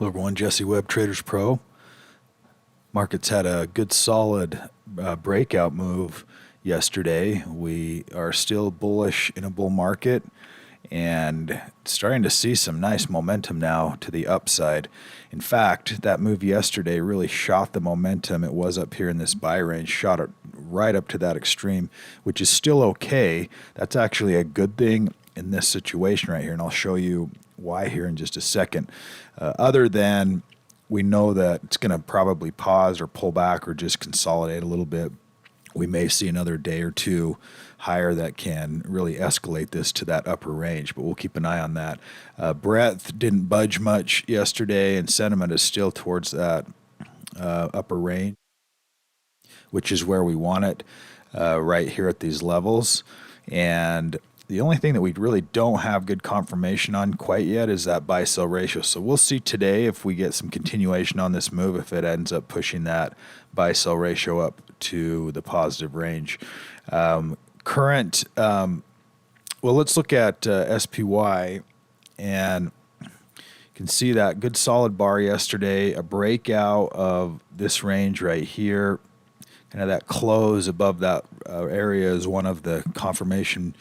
Hello everyone, Jesse Webb, TradersPro. Markets had a good solid breakout move yesterday. We are still bullish in a bull market and starting to see some nice momentum now to the upside. In fact, that move yesterday really shot the momentum. It was up here in this buy range, shot it right up to that extreme, which is still okay. That's actually a good thing in this situation right here, and I'll show you why here in just a second. Other than we know that it's going to probably pause or pull back or just consolidate a little bit. We may see another day or two higher that can really escalate this to that upper range, but we'll keep an eye on that. Breadth didn't budge much yesterday, and sentiment is still towards that upper range, which is where we want it, right here at these levels. And the only thing that we really don't have good confirmation on quite yet is that buy-sell ratio. So we'll see today if we get some continuation on this move, if it ends up pushing that buy-sell ratio up to the positive range. Well, let's look at SPY, and you can see that good solid bar yesterday, a breakout of this range right here. Kind of that close above that area is one of the confirmation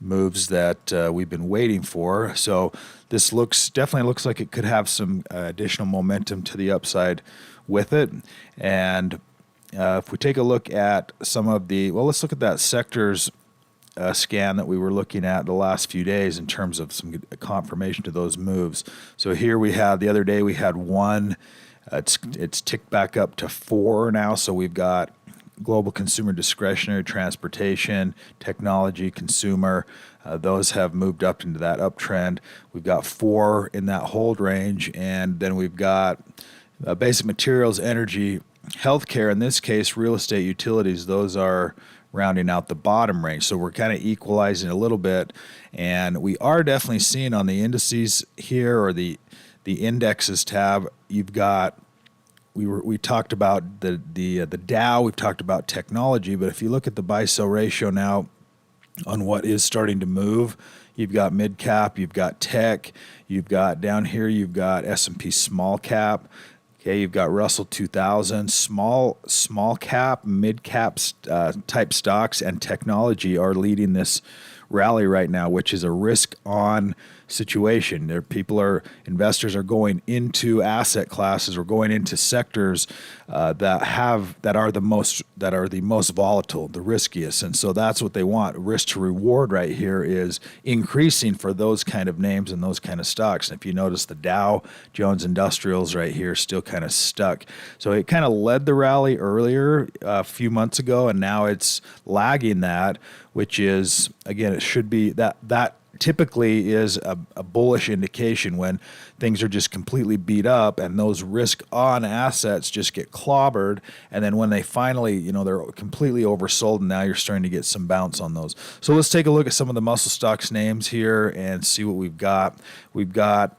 moves that we've been waiting for. So this definitely looks like it could have some additional momentum to the upside with it. And if we take a look at some of let's look at that sectors scan that we were looking at the last few days in terms of some confirmation to those moves. So here we have, the other day we had one, it's ticked back up to 4 now. So we've got global consumer discretionary, transportation, technology, consumer. Those have moved up into that uptrend. We've got 4 in that hold range, and then we've got basic materials, energy, healthcare, in this case, real estate, utilities. Those are rounding out the bottom range. So we're kind of equalizing a little bit, and we are definitely seeing on the indices here, or the indexes tab, you've got, we talked about the Dow, we've talked about technology, but if you look at the buy-sell ratio now on what is starting to move, you've got mid cap, you've got tech, you've got down here, you've got S&P small cap. Okay, you've got Russell 2000, small cap, mid cap type stocks, and technology are leading this rally right now, which is a risk on situation. Investors are going into asset classes or going into sectors that are the most volatile, the riskiest, and so that's what they want. Risk to reward right here is increasing for those kind of names and those kind of stocks. And if you notice, the Dow Jones Industrials right here still kind of stuck. So it kind of led the rally earlier a few months ago, and now it's lagging that, which is, again, it should be that typically is a bullish indication when things are just completely beat up and those risk on assets just get clobbered, and then when they finally, they're completely oversold, and now you're starting to get some bounce on those. So let's take a look at some of the muscle stocks names here and see what we've got. We've got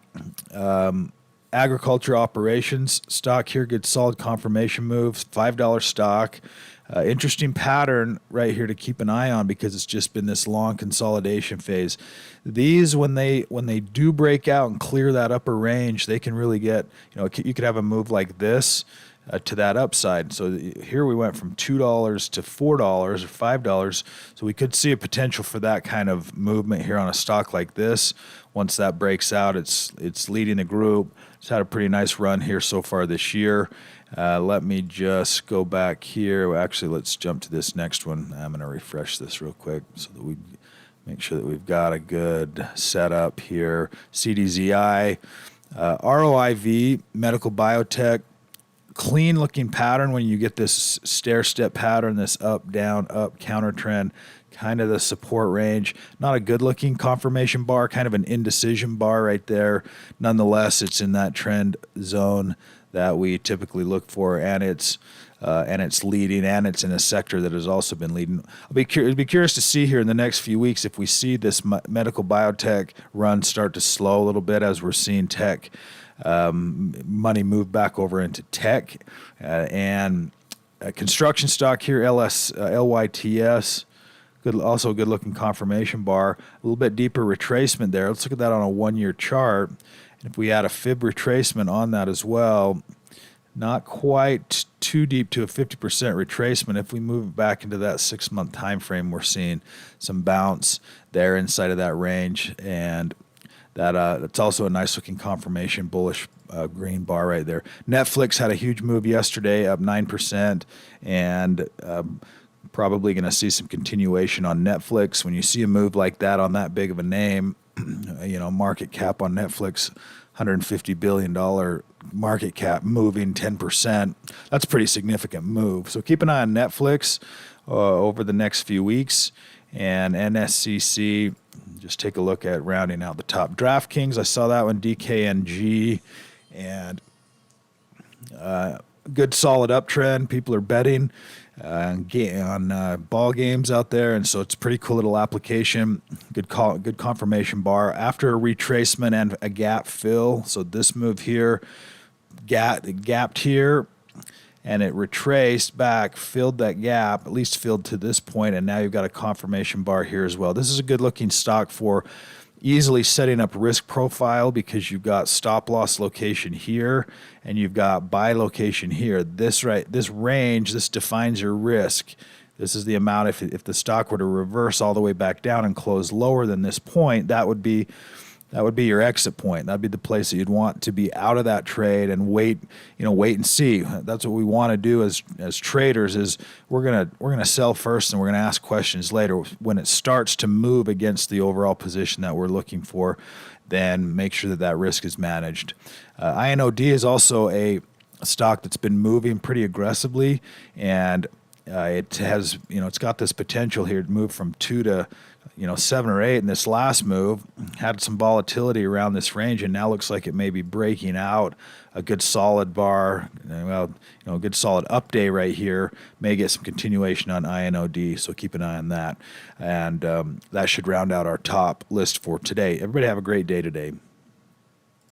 agriculture operations stock here, good solid confirmation moves, $5 stock. Interesting pattern right here to keep an eye on, because it's just been this long consolidation phase. These, when they do break out and clear that upper range, they can really get, you could have a move like this to that upside. So here we went from $2 to $4 or $5. So we could see a potential for that kind of movement here on a stock like this. Once that breaks out, it's leading the group. It's had a pretty nice run here so far this year. Let me just go back here. Actually, let's jump to this next one. I'm going to refresh this real quick so that we make sure that we've got a good setup here. CDZI, ROIV, medical biotech, clean looking pattern when you get this stair-step pattern, this up, down, up counter trend, kind of the support range. Not a good looking confirmation bar, kind of an indecision bar right there. Nonetheless, it's in that trend zone that we typically look for, and it's leading, and it's in a sector that has also been leading. I'd be curious to see here in the next few weeks if we see this medical biotech run start to slow a little bit, as we're seeing tech money move back over into tech, and construction stock here, LYTS. Also a good looking confirmation bar, a little bit deeper retracement there. Let's look at that on a 1-year chart. If we add a fib retracement on that as well, not quite too deep to a 50% retracement. If we move back into that 6-month time frame, we're seeing some bounce there inside of that range, and that's also a nice looking confirmation bullish green bar right there. Netflix had a huge move yesterday, up 9%, and probably going to see some continuation on Netflix. When you see a move like that on that big of a name, market cap on Netflix, $150 billion market cap, moving 10%. That's a pretty significant move. So keep an eye on Netflix over the next few weeks. And NSCC, just take a look at rounding out the top. DraftKings, I saw that one, DKNG, and good solid uptrend. People are betting on ball games out there, and so it's a pretty cool little application. Good confirmation bar after a retracement and a gap fill. So this move here, gapped here, and it retraced back, filled that gap, at least filled to this point, and now you've got a confirmation bar here as well. This is a good looking stock for easily setting up risk profile because you've got stop loss location here and you've got buy location here. This range, this defines your risk. This is the amount if the stock were to reverse all the way back down and close lower than this point, that would be your exit point. That'd be the place that you'd want to be out of that trade and wait and see. That's what we want to do as traders. Is we're gonna sell first and we're gonna ask questions later. When it starts to move against the overall position that we're looking for, then make sure that risk is managed. INOD is also a stock that's been moving pretty aggressively, and it has it's got this potential here to move from 2 to 7 or 8, and this last move had some volatility around this range, and now looks like it may be breaking out a good solid bar. A good solid up day right here. May get some continuation on INOD, so keep an eye on that. And that should round out our top list for today. Everybody have a great day today.